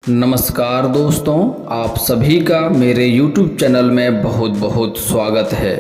नमस्कार दोस्तों, आप सभी का मेरे YouTube चैनल में बहुत बहुत स्वागत है।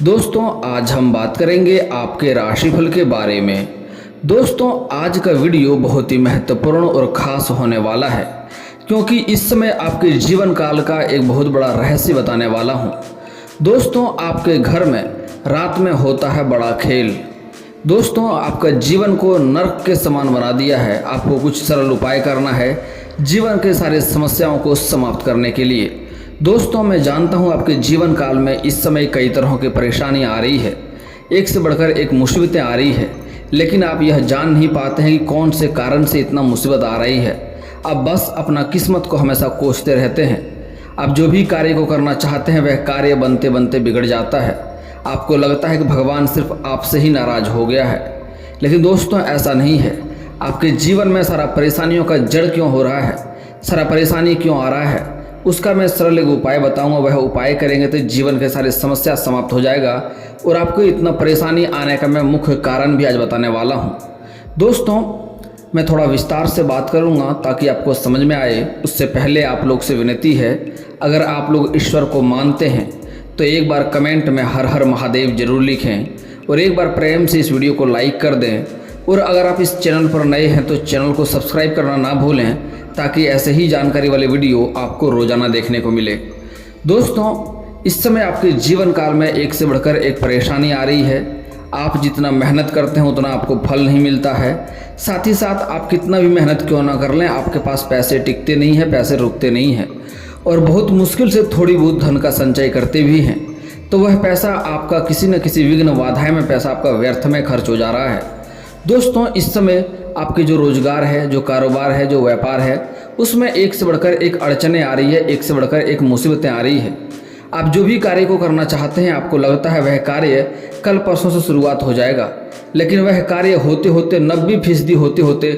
दोस्तों, आज हम बात करेंगे आपके राशिफल के बारे में। दोस्तों, आज का वीडियो बहुत ही महत्वपूर्ण और ख़ास होने वाला है, क्योंकि इस समय आपके जीवन काल का एक बहुत बड़ा रहस्य बताने वाला हूँ। दोस्तों, आपके घर में रात में होता है बड़ा खेल। दोस्तों, आपका जीवन को नर्क के समान बना दिया है। आपको कुछ सरल उपाय करना है जीवन के सारे समस्याओं को समाप्त करने के लिए। दोस्तों, मैं जानता हूं आपके जीवन काल में इस समय कई तरह की परेशानी आ रही है, एक से बढ़कर एक मुसीबतें आ रही है, लेकिन आप यह जान नहीं पाते हैं कि कौन से कारण से इतना मुसीबत आ रही है। आप बस अपना किस्मत को हमेशा कोसते रहते हैं। आप जो भी कार्य को करना चाहते हैं वह कार्य बनते बनते बिगड़ जाता है। आपको लगता है कि भगवान सिर्फ आपसे ही नाराज़ हो गया है, लेकिन दोस्तों ऐसा नहीं है। आपके जीवन में सारा परेशानियों का जड़ क्यों हो रहा है, सारा परेशानी क्यों आ रहा है, उसका मैं सरल एक उपाय बताऊंगा। वह उपाय करेंगे तो जीवन के सारे समस्या समाप्त हो जाएगा और आपको इतना परेशानी आने का मैं मुख्य कारण भी आज बताने वाला हूं। दोस्तों, मैं थोड़ा विस्तार से बात करूंगा ताकि आपको समझ में आए। उससे पहले आप लोग से विनती है, अगर आप लोग ईश्वर को मानते हैं तो एक बार कमेंट में हर हर महादेव जरूर लिखें और एक बार प्रेम से इस वीडियो को लाइक कर दें। और अगर आप इस चैनल पर नए हैं तो चैनल को सब्सक्राइब करना ना भूलें, ताकि ऐसे ही जानकारी वाले वीडियो आपको रोजाना देखने को मिले। दोस्तों, इस समय आपके जीवन काल में एक से बढ़कर एक परेशानी आ रही है। आप जितना मेहनत करते हैं उतना आपको फल नहीं मिलता है। साथ ही साथ आप कितना भी मेहनत क्यों ना कर लें, आपके पास पैसे टिकते नहीं हैं, पैसे रुकते नहीं हैं और बहुत मुश्किल से थोड़ी बहुत धन का संचय करते भी हैं तो वह पैसा आपका किसी न किसी विघ्न बाधाएं में पैसा आपका व्यर्थ में खर्च हो जा रहा है। दोस्तों, इस समय आपके जो रोजगार है, जो कारोबार है, जो व्यापार है, उसमें एक से बढ़कर एक अड़चनें आ रही है, एक से बढ़कर एक मुसीबतें आ रही है। आप जो भी कार्य को करना चाहते हैं आपको लगता है वह कार्य कल परसों से शुरुआत हो जाएगा, लेकिन वह कार्य होते होते 90% होते होते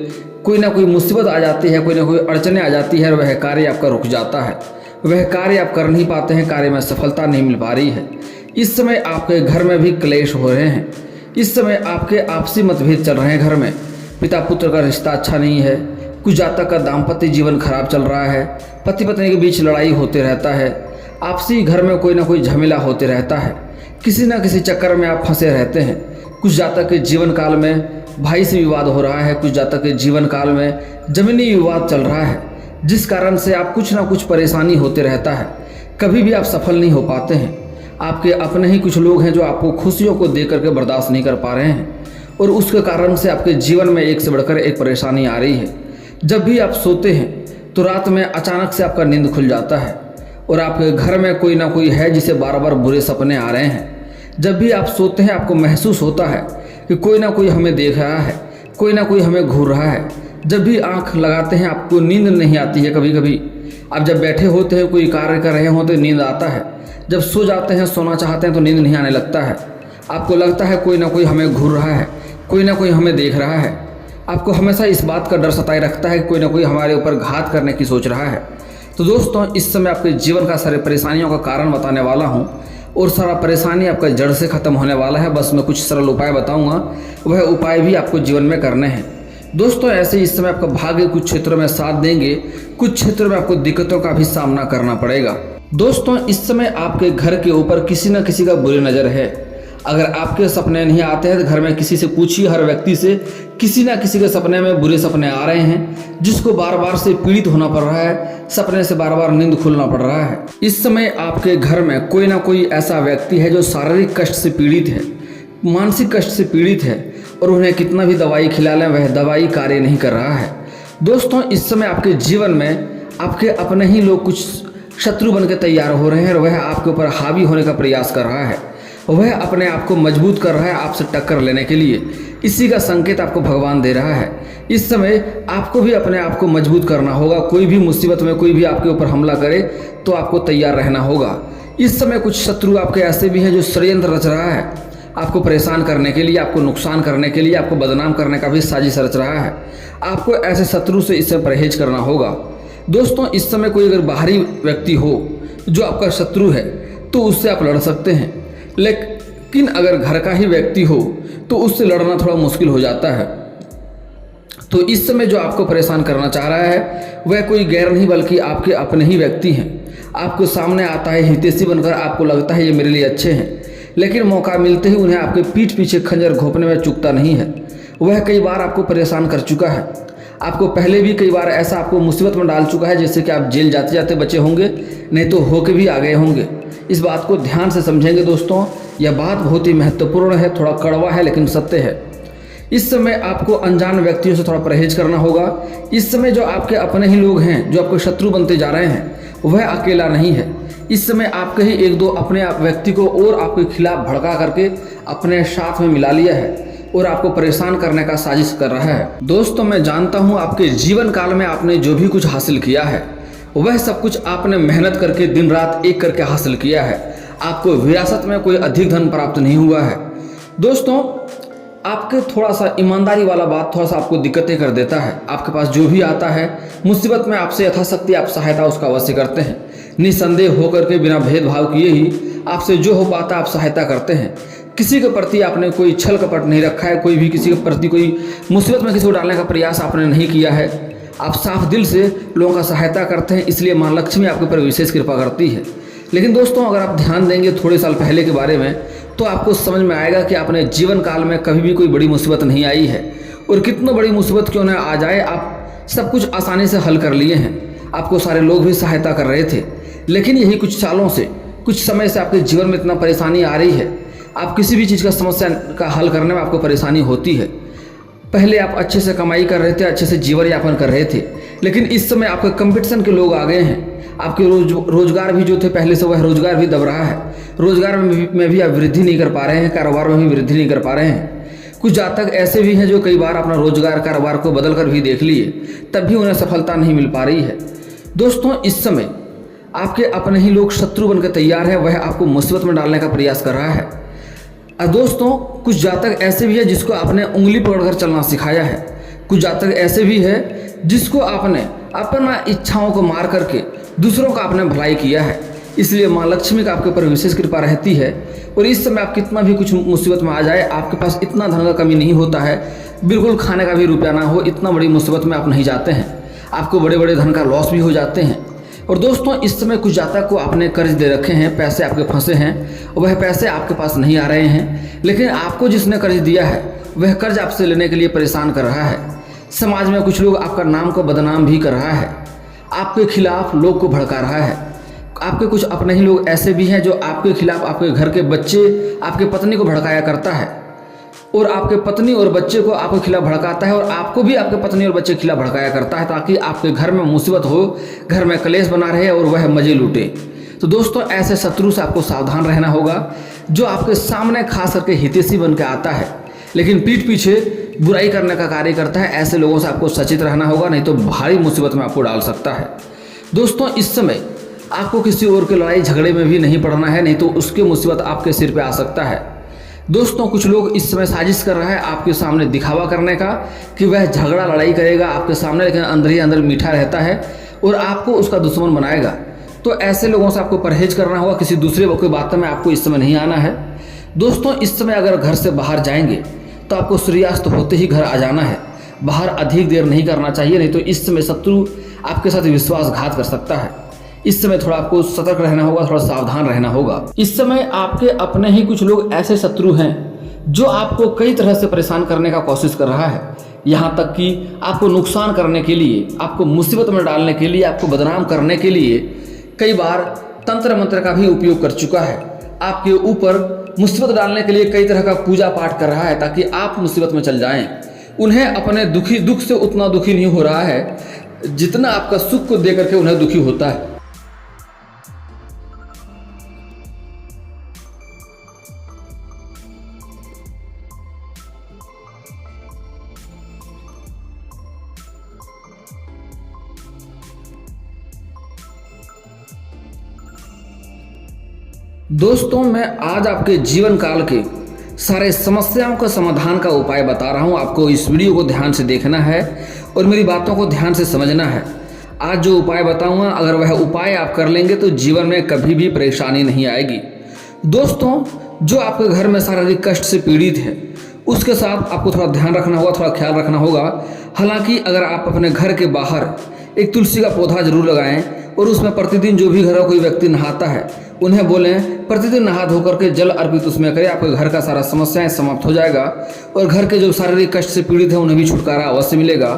कोई ना कोई मुसीबत आ जाती है, कोई ना कोई अड़चनें आ जाती है और वह कार्य आपका रुक जाता है। वह कार्य आप कर नहीं पाते हैं, कार्य में सफलता नहीं मिल पा रही है। इस समय आपके घर में भी क्लेश हो रहे हैं। इस समय आपके आपसी मतभेद चल रहे हैं। घर में पिता पुत्र का रिश्ता अच्छा नहीं है, कुछ जातक का दाम्पत्य जीवन खराब चल रहा है, पति पत्नी के बीच लड़ाई होते रहता है, आपसी घर में कोई ना कोई झमेला होते रहता है, किसी न किसी चक्कर में आप फंसे रहते हैं। कुछ जातक के जीवन काल में भाई से विवाद हो रहा है, कुछ जातक के जीवन काल में जमीनी विवाद चल रहा है, जिस कारण से आप कुछ ना कुछ परेशानी होते रहता है। कभी भी आप सफल नहीं हो पाते हैं। आपके अपने ही कुछ लोग हैं जो आपको खुशियों को दे करके बर्दाश्त नहीं कर पा रहे हैं और उसके कारण से आपके जीवन में एक से बढ़कर एक परेशानी आ रही है। जब भी आप सोते हैं तो रात में अचानक से आपका नींद खुल जाता है और आपके घर में कोई ना कोई है जिसे बार बार बुरे सपने आ रहे हैं। जब भी आप सोते हैं आपको महसूस होता है कि कोई ना कोई हमें देख रहा है, कोई ना कोई हमें घूर रहा है। जब भी आँख लगाते हैं आपको नींद नहीं आती है। कभी कभी आप जब बैठे होते हैं, कोई कार्य कर रहे होते हैं, नींद आता है। जब सो जाते हैं, सोना चाहते हैं तो नींद नहीं आने लगता है। आपको लगता है कोई ना कोई हमें घूर रहा है, कोई ना कोई हमें देख रहा है। आपको हमेशा इस बात का डर सताए रखता है कि कोई ना कोई हमारे ऊपर घात करने की सोच रहा है। तो दोस्तों, इस समय आपके जीवन का सारे परेशानियों का कारण बताने वाला हूँ और सारा परेशानी आपका जड़ से ख़त्म होने वाला है। बस मैं कुछ सरल उपाय बताऊँगा, वह उपाय भी आपको जीवन में करने हैं। दोस्तों, ऐसे इस समय आपका भाग्य कुछ क्षेत्रों में साथ देंगे, कुछ क्षेत्रों में आपको दिक्कतों का भी सामना करना पड़ेगा। दोस्तों, इस समय आपके घर के ऊपर किसी न किसी का बुरी नज़र है। अगर आपके सपने नहीं आते हैं तो घर में किसी से पूछिए, हर व्यक्ति से किसी न किसी के सपने में बुरे सपने आ रहे हैं, जिसको बार बार से पीड़ित होना पड़ रहा है, सपने से बार बार नींद खुलना पड़ रहा है। इस समय आपके घर में कोई ना कोई ऐसा व्यक्ति है जो शारीरिक कष्ट से पीड़ित है, मानसिक कष्ट से पीड़ित है और उन्हें कितना भी दवाई खिला लें वह दवाई कार्य नहीं कर रहा है। दोस्तों, इस समय आपके जीवन में आपके अपने ही लोग कुछ शत्रु बन के तैयार हो रहे हैं और वह आपके ऊपर हावी होने का प्रयास कर रहा है। वह अपने आप को मजबूत कर रहा है आपसे टक्कर लेने के लिए। इसी का संकेत आपको भगवान दे रहा है। इस समय आपको भी अपने आप को मजबूत करना होगा। कोई भी मुसीबत में कोई भी आपके ऊपर हमला करे तो आपको तैयार रहना होगा। इस समय कुछ शत्रु आपके ऐसे भी हैं जो षड्यंत्र रच रहा है आपको परेशान करने के लिए, आपको नुकसान करने के लिए, आपको बदनाम करने का भी साजिश रच रहा है। आपको ऐसे शत्रु से इससे परहेज करना होगा। दोस्तों, इस समय कोई अगर बाहरी व्यक्ति हो जो आपका शत्रु है तो उससे आप लड़ सकते हैं, लेकिन अगर घर का ही व्यक्ति हो तो उससे लड़ना थोड़ा मुश्किल हो जाता है। तो इस समय जो आपको परेशान करना चाह रहा है वह कोई गैर नहीं बल्कि आपके अपने ही व्यक्ति हैं। आपको सामने आता है हितैषी बनकर, आपको लगता है ये मेरे लिए अच्छे हैं, लेकिन मौका मिलते ही उन्हें आपके पीठ पीछे खंजर घोंपने में चूकता नहीं है। वह कई बार आपको परेशान कर चुका है, आपको पहले भी कई बार ऐसा आपको मुसीबत में डाल चुका है, जैसे कि आप जेल जाते जाते बचे होंगे, नहीं तो होके भी आ गए होंगे। इस बात को ध्यान से समझेंगे दोस्तों, यह बात बहुत ही महत्वपूर्ण है, थोड़ा कड़वा है लेकिन सत्य है। इस समय आपको अनजान व्यक्तियों से थोड़ा परहेज करना होगा। इस समय जो आपके अपने ही लोग हैं, जो आपके शत्रु बनते जा रहे हैं, वह अकेला नहीं है। इस समय आपके ही एक दो अपने व्यक्ति को और आपके खिलाफ भड़का करके अपने साथ में मिला लिया है और आपको परेशान करने का साजिश कर रहा है। दोस्तों, मैं जानता हूँ आपके जीवन काल में आपने जो भी कुछ हासिल किया है वह सब कुछ आपने मेहनत करके दिन रात एक करके हासिल किया है। आपको विरासत में कोई अधिक धन प्राप्त नहीं हुआ है। दोस्तों, आपके थोड़ा सा ईमानदारी वाला बात थोड़ा सा आपको दिक्कतें कर देता है। आपके पास जो भी आता है मुसीबत में आपसे यथाशक्ति आप सहायता उसका अवश्य करते हैं। निसंदेह होकर के बिना भेदभाव किए ही आपसे जो हो पाता आप सहायता करते हैं। किसी के प्रति आपने कोई छल कपट नहीं रखा है, कोई भी किसी के प्रति कोई मुसीबत में किसी को डालने का प्रयास आपने नहीं किया है। आप साफ दिल से लोगों का सहायता करते हैं, इसलिए माँ लक्ष्मी आपके ऊपर विशेष कृपा करती है। लेकिन दोस्तों, अगर आप ध्यान देंगे थोड़े साल पहले के बारे में तो आपको समझ में आएगा कि आपने जीवन काल में कभी भी कोई बड़ी मुसीबत नहीं आई है, और कितना बड़ी मुसीबत क्यों ना आ जाए आप सब कुछ आसानी से हल कर लिए हैं। आपको सारे लोग भी सहायता कर रहे थे, लेकिन यही कुछ सालों से, कुछ समय से आपके जीवन में इतना परेशानी आ रही है। आप किसी भी चीज़ का समस्या का हल करने में आपको परेशानी होती है। पहले आप अच्छे से कमाई कर रहे थे, अच्छे से जीवन यापन कर रहे थे, लेकिन इस समय आपके कंपटीशन के लोग आ गए हैं। आपके रोजगार भी जो थे पहले से वह रोजगार भी दब रहा है। रोजगार में भी आप वृद्धि नहीं कर पा रहे हैं, कारोबार में भी वृद्धि नहीं कर पा रहे हैं। कुछ जातक ऐसे भी हैं जो कई बार अपना रोजगार कारोबार को बदल कर भी देख लिए, तब भी उन्हें सफलता नहीं मिल पा रही है। दोस्तों, इस समय आपके अपने ही लोग शत्रु बनकर तैयार है, वह आपको मुसीबत में डालने का प्रयास कर रहा है। और दोस्तों, कुछ जातक ऐसे भी है जिसको आपने उंगली पकड़कर चलना सिखाया है। कुछ जातक ऐसे भी है जिसको आपने अपना इच्छाओं को मार करके दूसरों का आपने भलाई किया है। इसलिए माँ लक्ष्मी का आपके ऊपर विशेष कृपा रहती है, और इस समय आप कितना भी कुछ मुसीबत में आ जाए, आपके पास इतना धन का कमी नहीं होता है, बिल्कुल खाने का भी रुपया ना हो, इतना बड़ी मुसीबत में आप नहीं जाते हैं। आपको बड़े बड़े धन का लॉस भी हो जाते हैं। और दोस्तों, इस समय कुछ जातक को आपने कर्ज दे रखे हैं, पैसे आपके फंसे हैं, वह पैसे आपके पास नहीं आ रहे हैं, लेकिन आपको जिसने कर्ज दिया है वह कर्ज आपसे लेने के लिए परेशान कर रहा है। समाज में कुछ लोग आपका नाम को बदनाम भी कर रहा है, आपके खिलाफ लोग को भड़का रहा है। आपके कुछ अपने ही लोग ऐसे भी हैं जो आपके खिलाफ आपके घर के बच्चे, आपके पत्नी को भड़काया करता है, और आपके पत्नी और बच्चे को आपके खिलाफ भड़काता है, और आपको भी आपके पत्नी और बच्चे के खिलाफ भड़काया करता है, ताकि आपके घर में मुसीबत हो, घर में कलेश बना रहे और वह मजे लूटे। तो दोस्तों, ऐसे शत्रु से आपको सावधान रहना होगा, जो आपके सामने खास करके हितैषी बन के आता है लेकिन पीठ पीछे बुराई करने का कार्य करता है। ऐसे लोगों से आपको सचेत रहना होगा, नहीं तो भारी मुसीबत में आपको डाल सकता है। दोस्तों, इस समय आपको किसी और के लड़ाई झगड़े में भी नहीं पड़ना है, नहीं तो उसकी मुसीबत आपके सिर पे आ सकता है। दोस्तों, कुछ लोग इस समय साजिश कर रहा है आपके सामने दिखावा करने का कि वह झगड़ा लड़ाई करेगा आपके सामने, लेकिन अंदर ही अंदर मीठा रहता है और आपको उसका दुश्मन बनाएगा। तो ऐसे लोगों से आपको परहेज करना होगा, किसी दूसरे की बातों में आपको इस समय नहीं आना है। दोस्तों, इस समय अगर घर से बाहर जाएंगे तो आपको सूर्यास्त होते ही घर आ जाना है। बाहर अधिक देर नहीं करना चाहिए, नहीं तो इस समय शत्रु आपके साथ विश्वासघात कर सकता है। इस समय थोड़ा आपको सतर्क रहना होगा, थोड़ा सावधान रहना होगा। इस समय आपके अपने ही कुछ लोग ऐसे शत्रु हैं जो आपको कई तरह से परेशान करने का कोशिश कर रहा है, यहाँ तक कि आपको नुकसान करने के लिए, आपको मुसीबत में डालने के लिए, आपको बदनाम करने के लिए कई बार तंत्र मंत्र का भी उपयोग कर चुका है। आपके ऊपर मुसीबत डालने के लिए कई तरह का पूजा पाठ कर रहा है ताकि आप मुसीबत में चल जाएं। उन्हें अपने दुख से उतना दुखी नहीं हो रहा है जितना आपका सुख को देकर के उन्हें दुखी होता है। दोस्तों, मैं आज आपके जीवन काल के सारे समस्याओं का समाधान का उपाय बता रहा हूं। आपको इस वीडियो को ध्यान से देखना है और मेरी बातों को ध्यान से समझना है। आज जो उपाय बताऊंगा, अगर वह उपाय आप कर लेंगे तो जीवन में कभी भी परेशानी नहीं आएगी। दोस्तों, जो आपके घर में शारीरिक कष्ट से पीड़ित है उसके साथ आपको थोड़ा ध्यान रखना होगा, थोड़ा ख्याल रखना होगा। हालांकि अगर आप अपने घर के बाहर एक तुलसी का पौधा जरूर लगाएं और उसमें प्रतिदिन जो भी घर का कोई व्यक्ति नहाता है उन्हें बोलें प्रतिदिन नहा धो करके जल अर्पित उसमें करें, आपके घर का सारा समस्याएं समाप्त हो जाएगा और घर के जो शारीरिक कष्ट से पीड़ित हैं उन्हें भी छुटकारा अवश्य मिलेगा।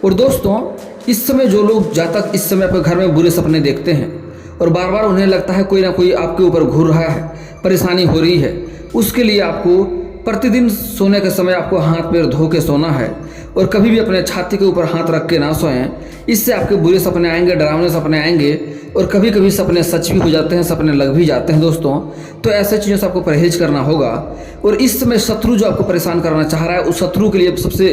और दोस्तों, इस समय जो लोग जातक इस समय अपने घर में बुरे सपने देखते हैं और बार बार उन्हें लगता है कोई ना कोई आपके ऊपर घूर रहा है, परेशानी हो रही है, उसके लिए आपको प्रतिदिन सोने के समय आपको हाथ पैर धो के सोना है और कभी भी अपने छाती के ऊपर हाथ रख के ना सोएं। इससे आपके बुरे सपने आएंगे, डरावने सपने आएंगे और कभी कभी सपने सच भी हो जाते हैं, सपने लग भी जाते हैं दोस्तों। तो ऐसे चीज़ों से आपको परहेज करना होगा। और इस समय शत्रु जो आपको परेशान करना चाह रहा है, उस शत्रु के लिए सबसे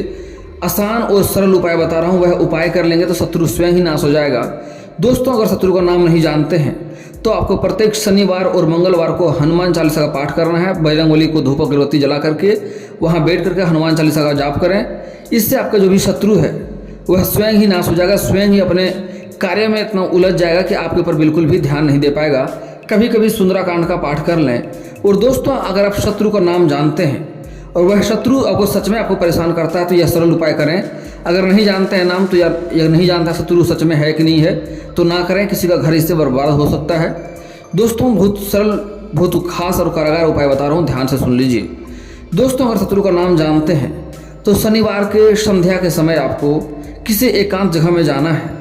आसान और सरल उपाय बता रहा हूँ, वह उपाय कर लेंगे तो शत्रु स्वयं ही नाश हो जाएगा। दोस्तों, अगर शत्रु का नाम नहीं जानते हैं तो आपको प्रत्येक शनिवार और मंगलवार को हनुमान चालीसा का पाठ करना है। बजरंगबली को धूप अगरबत्ती जला करके वहाँ बैठ करके हनुमान चालीसा का जाप करें। इससे आपका जो भी शत्रु है वह स्वयं ही नाश हो जाएगा, स्वयं ही अपने कार्य में इतना उलझ जाएगा कि आपके ऊपर बिल्कुल भी ध्यान नहीं दे पाएगा। कभी कभी सुंदराकांड का पाठ कर लें। और दोस्तों, अगर आप शत्रु का नाम जानते हैं और वह शत्रु आपको सच में आपको परेशान करता है तो यह सरल उपाय करें। अगर नहीं जानते हैं नाम तो यार यह नहीं जानता शत्रु सच में है कि नहीं है तो ना करें, किसी का घर इससे बर्बाद हो सकता है। दोस्तों, बहुत सरल, बहुत खास और कारागार उपाय बता रहा हूँ, ध्यान से सुन लीजिए। दोस्तों, अगर शत्रु का नाम जानते हैं तो शनिवार के संध्या के समय आपको किसी एकांत जगह में जाना है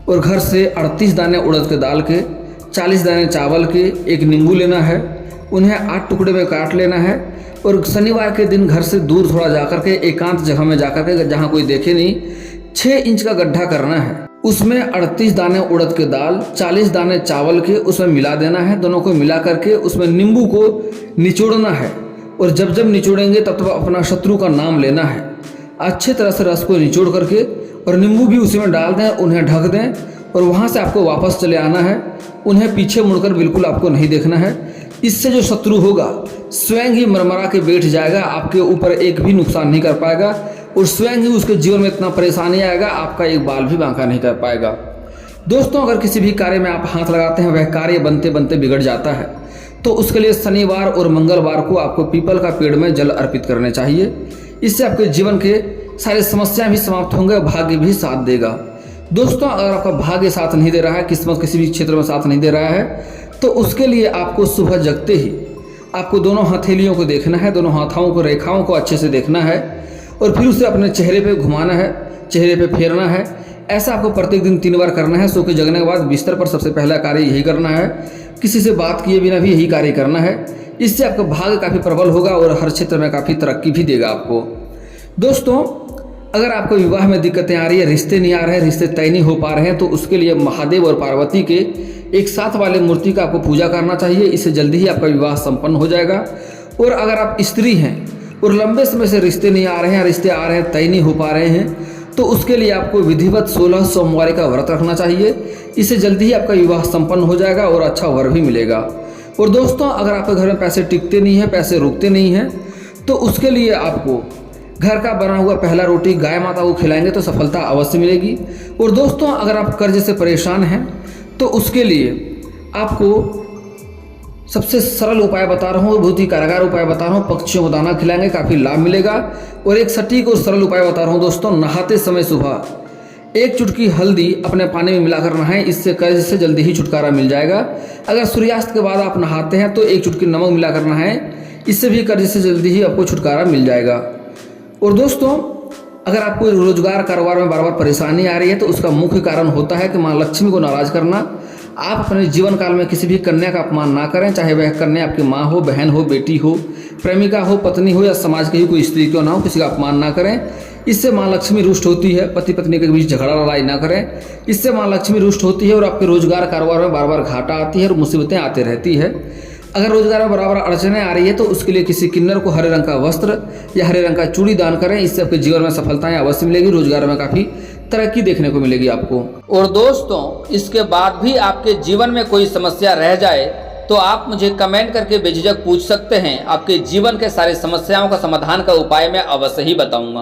और घर से 38 दाने उड़द के दाल के, 40 दाने चावल के, एक नींबू लेना है, उन्हें 8 टुकड़े में काट लेना है और शनिवार के दिन घर से दूर थोड़ा जाकर के एकांत जगह में जाकर के, जहाँ कोई देखे नहीं, 6 इंच का गड्ढा करना है। उसमें 38 दाने उड़द के दाल, 40 दाने चावल के उसमें मिला देना है। दोनों को मिला करके उसमें नींबू को निचोड़ना है और जब जब निचोड़ेंगे तब अपना शत्रु का नाम लेना है। अच्छे तरह से रस को निचोड़ करके और नींबू भी उसी में डाल दें, उन्हें ढक दें और वहाँ से आपको वापस चले आना है। उन्हें पीछे मुड़कर बिल्कुल आपको नहीं देखना है। इससे जो शत्रु होगा स्वयं ही मरमरा के बैठ जाएगा, आपके ऊपर एक भी नुकसान नहीं कर पाएगा और स्वयं ही उसके जीवन में इतना परेशानी आएगा, आपका एक बाल भी बांका नहीं कर पाएगा। दोस्तों, अगर किसी भी कार्य में आप हाथ लगाते हैं वह कार्य बनते बनते बिगड़ जाता है तो उसके लिए शनिवार और मंगलवार को आपको पीपल का पेड़ में जल अर्पित करने चाहिए। इससे आपके जीवन के सारी समस्याएं भी समाप्त होंगे, भाग्य भी साथ देगा। दोस्तों, अगर आपका भाग्य साथ नहीं दे रहा है, किस्मत किसी भी क्षेत्र में साथ नहीं दे रहा है तो उसके लिए आपको सुबह जगते ही आपको दोनों हथेलियों को देखना है, दोनों हाथों को, रेखाओं को अच्छे से देखना है और फिर उसे अपने चेहरे पे घुमाना है, चेहरे पे फेरना है। ऐसा आपको प्रत्येक दिन 3 बार करना है। सो के जगने के बाद बिस्तर पर सबसे पहला कार्य यही करना है, किसी से बात किए बिना भी यही कार्य करना है। इससे आपका भाग्य काफ़ी प्रबल होगा और हर क्षेत्र में काफ़ी तरक्की भी देगा आपको। दोस्तों, अगर आपको विवाह में दिक्कतें आ रही है, रिश्ते नहीं आ रहे हैं, रिश्ते तय नहीं हो पा रहे हैं तो उसके लिए महादेव और पार्वती के एक साथ वाले मूर्ति का आपको पूजा करना चाहिए। इससे जल्दी ही आपका विवाह संपन्न हो जाएगा। और अगर आप स्त्री हैं और लंबे समय से रिश्ते नहीं आ रहे हैं, रिश्ते आ रहे हैं तय नहीं हो पा रहे हैं तो उसके लिए आपको विधिवत 16 सोमवारी का व्रत रखना चाहिए। इससे जल्दी ही आपका विवाह संपन्न हो जाएगा और अच्छा वर भी मिलेगा। और दोस्तों, अगर आपके घर में पैसे टिकते नहीं हैं, पैसे रुकते नहीं हैं तो उसके लिए आपको घर का बना हुआ पहला रोटी गाय माता को खिलाएंगे तो सफलता अवश्य मिलेगी। और दोस्तों, अगर आप कर्ज से परेशान हैं तो उसके लिए आपको सबसे सरल उपाय बता रहा हूँ, बहुत ही कारागार उपाय बता रहा हूँ। पक्षियों को दाना खिलाएंगे, काफ़ी लाभ मिलेगा। और एक सटीक और सरल उपाय बता रहा हूँ दोस्तों, नहाते समय सुबह 1 चुटकी हल्दी अपने पानी में मिलाकर नहाएं। इससे कर्ज से जल्दी ही छुटकारा मिल जाएगा। अगर सूर्यास्त के बाद आप नहाते हैं तो 1 चुटकी नमक मिलाकर नहाएं। इससे भी कर्ज से जल्दी ही आपको छुटकारा मिल जाएगा। और दोस्तों, अगर आपको रोजगार कारोबार में बार बार परेशानी आ रही है तो उसका मुख्य कारण होता है कि माँ लक्ष्मी को नाराज करना। आप अपने जीवन काल में किसी भी कन्या का अपमान ना करें, चाहे वह कन्या आपकी माँ हो, बहन हो, बेटी हो, प्रेमिका हो, पत्नी हो या समाज की ही कोई स्त्री क्यों ना हो, किसी का अपमान ना करें। इससे माँ लक्ष्मी रुष्ट होती है। पति पत्नी के बीच झगड़ा लड़ाई ना करें, इससे माँ लक्ष्मी रुष्ट होती है और आपके रोजगार कारोबार में बार बार घाटा आती है और मुसीबतें आती रहती है। अगर रोजगार में बराबर अड़चने आ रही है तो उसके लिए किसी किन्नर को हरे रंग का वस्त्र या हरे रंग का चूड़ी दान करें। इससे आपके जीवन में सफलताएं अवश्य मिलेगी, रोजगार में काफ़ी तरक्की देखने को मिलेगी आपको। और दोस्तों, इसके बाद भी आपके जीवन में कोई समस्या रह जाए तो आप मुझे कमेंट करके बेझिझक पूछ सकते हैं। आपके जीवन के सारे समस्याओं का समाधान का उपाय मैं अवश्य ही बताऊंगा।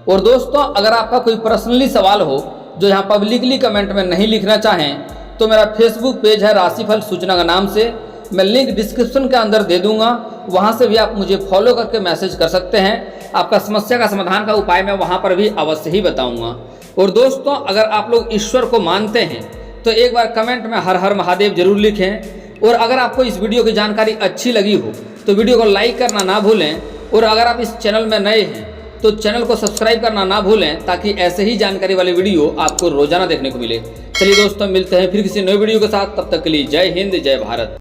और दोस्तों, अगर आपका कोई पर्सनली सवाल हो जो यहाँ पब्लिकली कमेंट में नहीं लिखना चाहें तो मेरा फेसबुक पेज है राशिफल सूचना का नाम से, मैं लिंक डिस्क्रिप्शन के अंदर दे दूंगा, वहां से भी आप मुझे फॉलो करके मैसेज कर सकते हैं। आपका समस्या का समाधान का उपाय मैं वहाँ पर भी अवश्य ही बताऊँगा। और दोस्तों, अगर आप लोग ईश्वर को मानते हैं तो एक बार कमेंट में हर हर महादेव जरूर लिखें। और अगर आपको इस वीडियो की जानकारी अच्छी लगी हो तो वीडियो को लाइक करना ना भूलें। और अगर आप इस चैनल में नए हैं तो चैनल को सब्सक्राइब करना ना भूलें, ताकि ऐसे ही जानकारी वाले वीडियो आपको रोजाना देखने को मिले। चलिए दोस्तों, मिलते हैं फिर किसी नए वीडियो के साथ। तब तक के लिए जय हिंद, जय भारत।